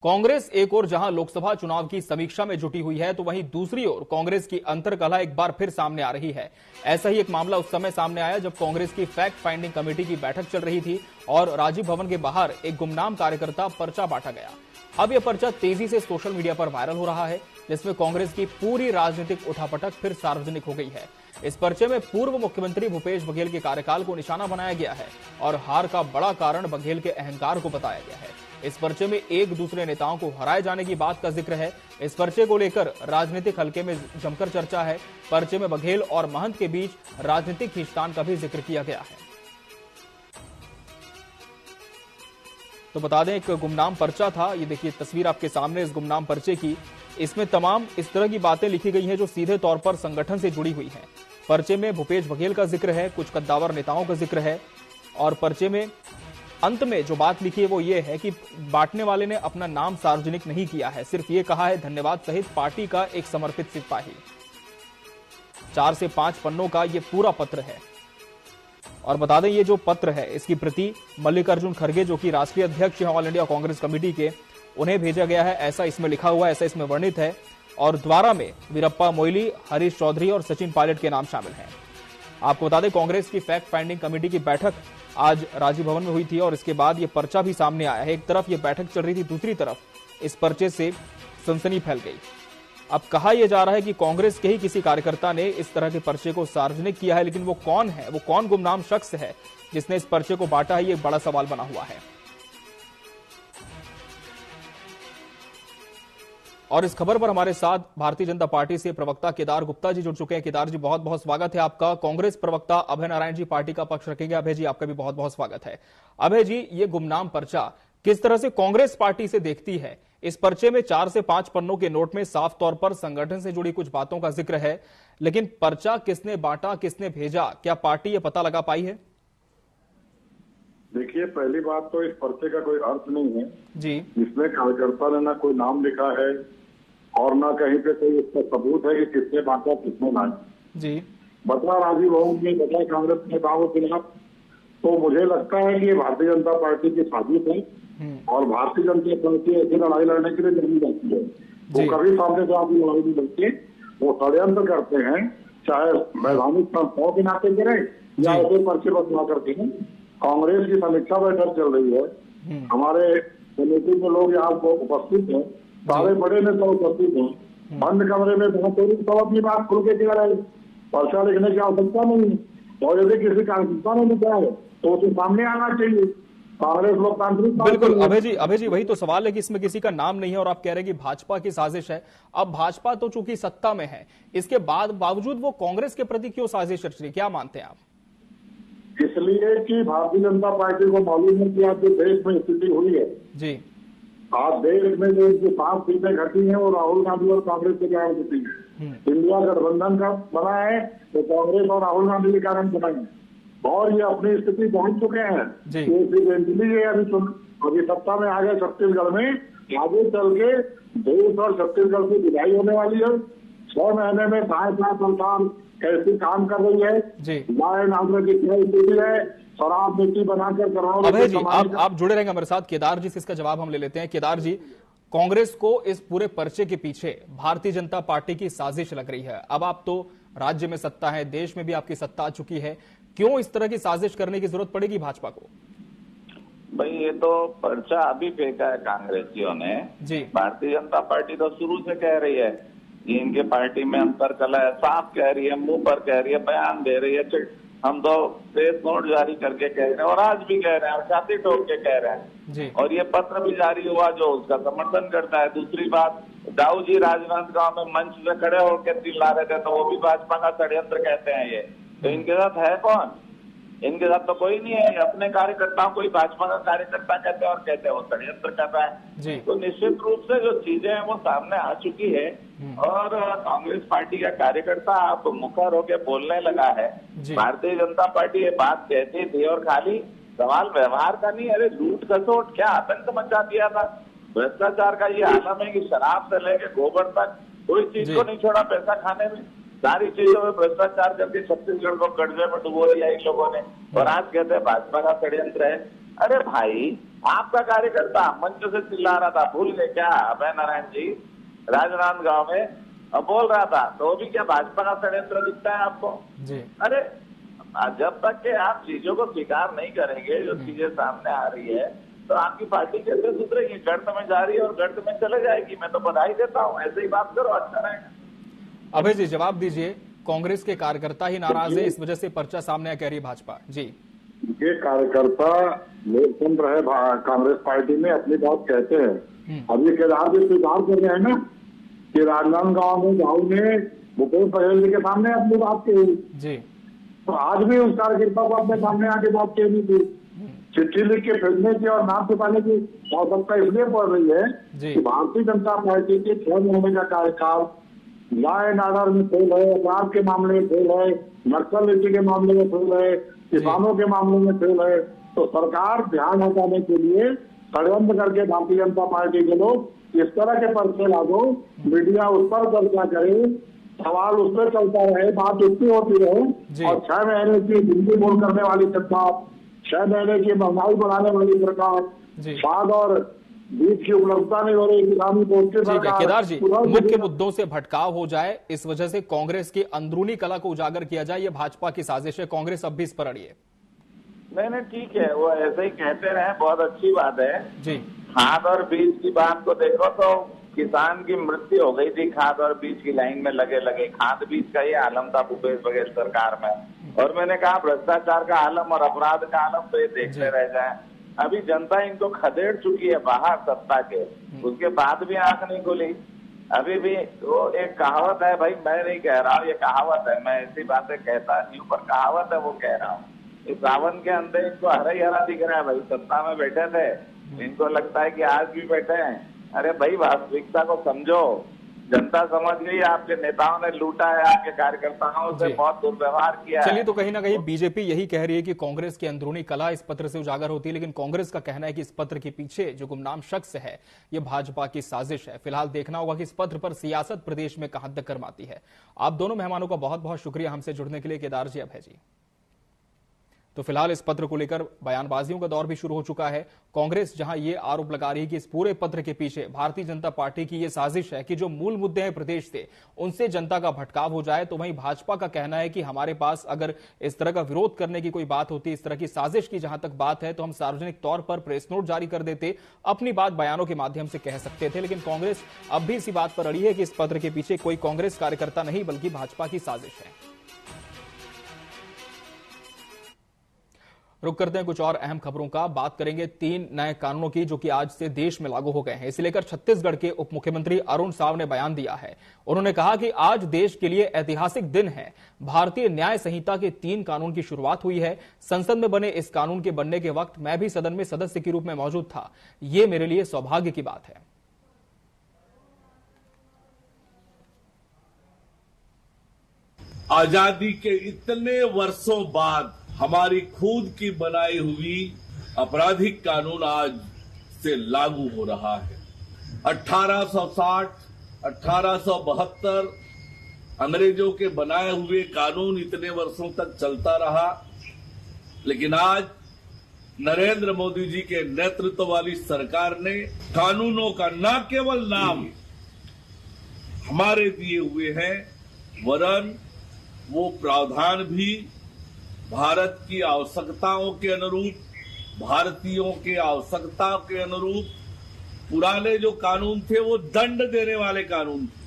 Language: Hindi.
कांग्रेस एक ओर जहां लोकसभा चुनाव की समीक्षा में जुटी हुई है, तो वहीं दूसरी ओर कांग्रेस की अंतर्कलह एक बार फिर सामने आ रही है। ऐसा ही एक मामला उस समय सामने आया जब कांग्रेस की फैक्ट फाइंडिंग कमेटी की बैठक चल रही थी और राजीव भवन के बाहर एक गुमनाम कार्यकर्ता पर्चा बांटा गया। अब यह पर्चा तेजी से सोशल मीडिया पर वायरल हो रहा है, जिसमें कांग्रेस की पूरी राजनीतिक उठापटक फिर सार्वजनिक हो गई है। इस पर्चे में पूर्व मुख्यमंत्री भूपेश बघेल के कार्यकाल को निशाना बनाया गया है और हार का बड़ा कारण बघेल के अहंकार को बताया गया है। इस पर्चे में एक दूसरे नेताओं को हराए जाने की बात का जिक्र है। इस पर्चे को लेकर राजनीतिक हलके में जमकर चर्चा है। पर्चे में बघेल और महंत के बीच राजनीतिक खींचतान का भी जिक्र किया गया है। तो बता दें, एक गुमनाम पर्चा था। ये देखिए तस्वीर आपके सामने इस गुमनाम पर्चे की। इसमें तमाम इस तरह की बातें लिखी गई हैं जो सीधे तौर पर संगठन से जुड़ी हुई हैं। पर्चे में भूपेश बघेल का जिक्र है, कुछ कद्दावर नेताओं का जिक्र है और पर्चे में अंत में जो बात लिखी है वो ये है कि बांटने वाले ने अपना नाम सार्वजनिक नहीं किया है, सिर्फ ये कहा है धन्यवाद सहित पार्टी का एक समर्पित सिपाही। 4 से 5 पन्नों का ये पूरा पत्र है। और बता दें, ये जो पत्र है इसकी प्रति मल्लिकार्जुन खड़गे, जो कि राष्ट्रीय अध्यक्ष हैं ऑल इंडिया कांग्रेस कमेटी के, उन्हें भेजा गया है। ऐसा इसमें लिखा हुआ है, ऐसा इसमें वर्णित है। और द्वारा में वीरप्पा मोइली, हरीश चौधरी और सचिन पायलट के नाम शामिल हैं। आपको बता दें, कांग्रेस की फैक्ट फाइंडिंग कमेटी की बैठक आज राजीव भवन में हुई थी और इसके बाद ये पर्चा भी सामने आया है। एक तरफ ये बैठक चल रही थी, दूसरी तरफ इस पर्चे से सनसनी फैल गई। अब कहा यह जा रहा है कि कांग्रेस के ही किसी कार्यकर्ता ने इस तरह के पर्चे को सार्वजनिक किया है, लेकिन वो कौन है, वो कौन गुमनाम शख्स है जिसने इस पर्चे को बांटा है, ये बड़ा सवाल बना हुआ है। और इस खबर पर हमारे साथ भारतीय जनता पार्टी से प्रवक्ता केदार गुप्ता जी जुड़ चुके हैं। केदार जी, बहुत बहुत स्वागत है आपका। कांग्रेस प्रवक्ता अभय नारायण जी पार्टी का पक्ष रखेंगे। अभय जी, आपका भी बहुत बहुत स्वागत है। अभय जी, ये गुमनाम पर्चा किस तरह से कांग्रेस पार्टी से देखती है? इस पर्चे में 4 से 5 पन्नों के नोट में साफ तौर पर संगठन से जुड़ी कुछ बातों का जिक्र है, लेकिन पर्चा किसने बांटा, किसने भेजा, क्या पार्टी ये पता लगा पाई है? देखिए, पहली बात तो इस पर्चे का कोई अर्थ नहीं है जी। इसमें कार्यकर्ता ने ना कोई नाम लिखा है और ना कहीं पे कोई इसका सबूत है कि किसने बांटा किसने ना जी। बता राजीव भवन में बता कांग्रेस नेताओं के खिलाफ, तो मुझे लगता है कि ये भारतीय जनता पार्टी की साजिश है और भारतीय जनता पार्टी ऐसी लड़ाई लड़ने के लिए नहीं जाती है। वो कभी सामने से आपकी लड़ाई नहीं लड़ती, वो षड्यंत्र करते हैं, चाहे वैधानिक संस्थाओं के नाते करें या ऐसे पर्चे बदला करते हैं। कांग्रेस की समीक्षा बैठक चल रही है, हमारे कमेटी के लोग यहाँ उपस्थित हैं, सारे बड़े नेता उपस्थित हैं। बंद कमरे में सब अपनी बात खुल के कह रहे हैं, पर्चा लिखने की आवश्यकता नहीं है। और यदि किसी कार्यकर्ता ने लिखा है तो उसे सामने आना चाहिए। कांग्रेस लोकतांत्रिक बिल्कुल अभय जी वही तो सवाल है कि इसमें किसी का नाम नहीं है और आप कह रहे हैं कि भाजपा की साजिश है। अब भाजपा तो चूंकि सत्ता में है, इसके बावजूद वो कांग्रेस के प्रति क्यों साजिश रच रही, क्या मानते हैं आप? इसलिए कि भारतीय जनता पार्टी को मालूम है कि आज जो देश में स्थिति हुई है जी, आज देश में जो इनकी 5 सीटें घटी हैं वो राहुल गांधी और कांग्रेस के कारण घटी है। इंडिया गठबंधन का बना है तो कांग्रेस और राहुल गांधी के कारण बना है और ये अपनी स्थिति पहुंच चुके हैं। अभी सत्ता में आ गए छत्तीसगढ़ में, आगे चल के देश और छत्तीसगढ़ की विदाई होने वाली है। 6 महीने में 5 सरकार कैसे काम कर रही है, की क्या स्थिति है, शराब नीति बनाकर कराओ। अभय जी, आप जुड़े रहेंगे हमारे साथ। केदार जी से इसका जवाब हम ले लेते हैं। केदार जी, कांग्रेस को इस पूरे पर्चे के पीछे भारतीय जनता पार्टी की साजिश लग रही है। अब आप तो राज्य में सत्ता है, देश में भी आपकी सत्ता आ चुकी है, क्यों इस तरह की साजिश करने की जरूरत पड़ेगी भाजपा को? भाई, ये तो पर्चा अभी फेंका है कांग्रेसियों ने जी। भारतीय जनता पार्टी तो शुरू से कह रही है कि इनके पार्टी में अंतर्कलह है, साफ कह रही है, मुंह पर कह रही है, बयान दे रही है, हम तो प्रेस नोट जारी करके कह रहे हैं और आज भी कह रहे हैं और छाती ठोक के कह रहे हैं जी। और ये पत्र भी जारी हुआ जो उसका समर्थन करता है। दूसरी बात, दाऊ जी राजनांदगांव में मंच से खड़े होकर चिल्ला रहे थे, तो वो भी भाजपा का षड्यंत्र कहते हैं ये। तो इनके साथ है कौन? इनके साथ तो कोई नहीं है। अपने कार्यकर्ताओं को ही भाजपा का कार्यकर्ता कहते हैं और कहते हैं वो षड्यंत्र कर रहा है। तो निश्चित रूप से जो चीजें हैं वो सामने आ चुकी है और कांग्रेस पार्टी का कार्यकर्ता आप मुखर होकर बोलने लगा है। भारतीय जनता पार्टी ये बात कहती थी और खाली सवाल व्यवहार का नहीं, अरे लूट खसोट क्या आतंक मचा दिया था। भ्रष्टाचार का ये आलम है कि शराब से लेके गोबर तक कोई चीज को नहीं छोड़ा पैसा खाने में। सारी चीजों में भ्रष्टाचार करके छत्तीसगढ़ को कर्जे में डुबो दिया इन लोगों ने और आज कहते हैं भाजपा का षड्यंत्र है। अरे भाई, आपका कार्यकर्ता मंच से चिल्ला रहा था, भूल गए क्या अभय नारायण जी, राजनांदगांव में अब बोल रहा था, तो वो भी क्या भाजपा का षड्यंत्र दिखता है आपको जी? अरे जब तक के आप चीजों को स्वीकार नहीं करेंगे, जो चीजें सामने आ रही है, तो आपकी पार्टी कैसे सुधरेगी? गर्त में जा रही है और गर्त में चले जाएगी। मैं तो बधाई देता हूँ, ऐसे ही बात करो, अच्छा रहेगा। अभय जी जवाब दीजिए, कांग्रेस के कार्यकर्ता ही नाराज है, इस वजह से पर्चा सामने कह रही है भाजपा जी। ये कार्यकर्ता लोकतंत्र है, कांग्रेस पार्टी में अपनी बात कहते हैं। अब ये केदार जी स्वीकार कर रहे हैं ना कि राजनांदगांव में राहुल ने भूपेश बघेल जी के सामने अपनी बात कही जी, तो आज भी उस कार्यकर्ता को अपने सामने आके बात कहनी थी। चिट्ठी लिख के भेजने की और नाम छुपाने की आवश्यकता इसलिए पड़ रही है कि भारतीय जनता पार्टी के 6 महीने का कार्यकाल लॉ एंड ऑर्डर में फेल है, अपराध के मामले में फेल है, नक्सल नीति के मामले में फेल है, किसानों के मामले में फेल है। तो सरकार ध्यान हटाने के लिए षड्यंत्र करके भारतीय जनता पार्टी के लोग इस तरह के पर्चे ला दो, मीडिया उस पर चर्चा करे, सवाल उस पर चलता रहे, बात इतनी होती रहे, और 6 महीने की हिंदी बोल करने वाली सरकार, 6 महीने की महंगाई बढ़ाने वाली सरकार, खाद और बीज की उपलब्धता नहीं हो रही, किसानों को उसके सरकार। केदार जी, मुख्य मुद्दों से भटकाव हो जाए, इस वजह से कांग्रेस की अंदरूनी कला को उजागर किया जाए, ये भाजपा की साजिश है, कांग्रेस अब भी इस पर अड़ी है। नहीं ठीक है, वो ऐसे ही कहते रहे, बहुत अच्छी बात है जी। खाद और बीज की बात को देखो तो किसान की मृत्यु हो गई थी खाद और बीज की लाइन में लगे लगे, खाद बीज का ही आलम था भूपेश बघेल सरकार में। और मैंने कहा भ्रष्टाचार का आलम और अपराध का आलम तो ये देखते रह जाए। अभी जनता इनको खदेड़ चुकी है बाहर सत्ता के, उसके बाद भी आंख नहीं खुली। अभी भी वो एक कहावत है, भाई मैं नहीं कह रहा हूँ, ये कहावत है, मैं ऐसी बातें कहता नहीं हूँ, पर कहावत है वो कह रहा हूँ। इस सावन के अंदर इनको हरा ही हरा दिख रहा है भाई, सत्ता में बैठे थे, इनको लगता है कि आज भी बैठे हैं। अरे भाई वास्तविकता को समझो, जनता समझ गई, आपके नेताओं ने लूटा है, आपके कार्यकर्ताओं से बहुत दुर्व्यवहार किया है। चलिए, तो कहीं ना कहीं बीजेपी यही कह रही है कि कांग्रेस की अंदरूनी कला इस पत्र से उजागर होती है, लेकिन कांग्रेस का कहना है कि इस पत्र के पीछे जो गुमनाम शख्स है ये भाजपा की साजिश है। फिलहाल देखना होगा कि इस पत्र पर सियासत प्रदेश में कहां तक गर्माती है। आप दोनों मेहमानों का बहुत बहुत शुक्रिया हमसे जुड़ने के लिए, केदार जी, अभय जी। तो फिलहाल इस पत्र को लेकर बयानबाजियों का दौर भी शुरू हो चुका है। कांग्रेस जहां ये आरोप लगा रही है कि इस पूरे पत्र के पीछे भारतीय जनता पार्टी की ये साजिश है कि जो मूल मुद्दे हैं प्रदेश से उनसे जनता का भटकाव हो जाए, तो वहीं भाजपा का कहना है कि हमारे पास अगर इस तरह का विरोध करने की कोई बात होती, इस तरह की साजिश की जहां तक बात है, तो हम सार्वजनिक तौर पर प्रेस नोट जारी कर देते, अपनी बात बयानों के माध्यम से कह सकते थे। लेकिन कांग्रेस अब भी इसी बात पर अड़ी है कि इस पत्र के पीछे कोई कांग्रेस कार्यकर्ता नहीं बल्कि भाजपा की साजिश है। रुक करते हैं कुछ और अहम खबरों का। बात करेंगे 3 नए कानूनों की जो कि आज से देश में लागू हो गए हैं। इसे लेकर छत्तीसगढ़ के उप मुख्यमंत्री अरुण साव ने बयान दिया है। उन्होंने कहा कि आज देश के लिए ऐतिहासिक दिन है। भारतीय न्याय संहिता के 3 कानून की शुरुआत हुई है। संसद में बने इस कानून के बनने के वक्त मैं भी सदन में सदस्य के रूप में मौजूद था। ये मेरे लिए सौभाग्य की बात है। आजादी के इतने वर्षों बाद हमारी खुद की बनाई हुई आपराधिक कानून आज से लागू हो रहा है। 1860, 1872 अंग्रेजों के बनाए हुए कानून इतने वर्षों तक चलता रहा, लेकिन आज नरेंद्र मोदी जी के नेतृत्व वाली सरकार ने कानूनों का न केवल नाम हमारे दिए हुए हैं, वरन वो प्रावधान भी भारत की आवश्यकताओं के अनुरूप, भारतीयों के आवश्यकताओं के अनुरूप, पुराने जो कानून थे वो दंड देने वाले कानून थे।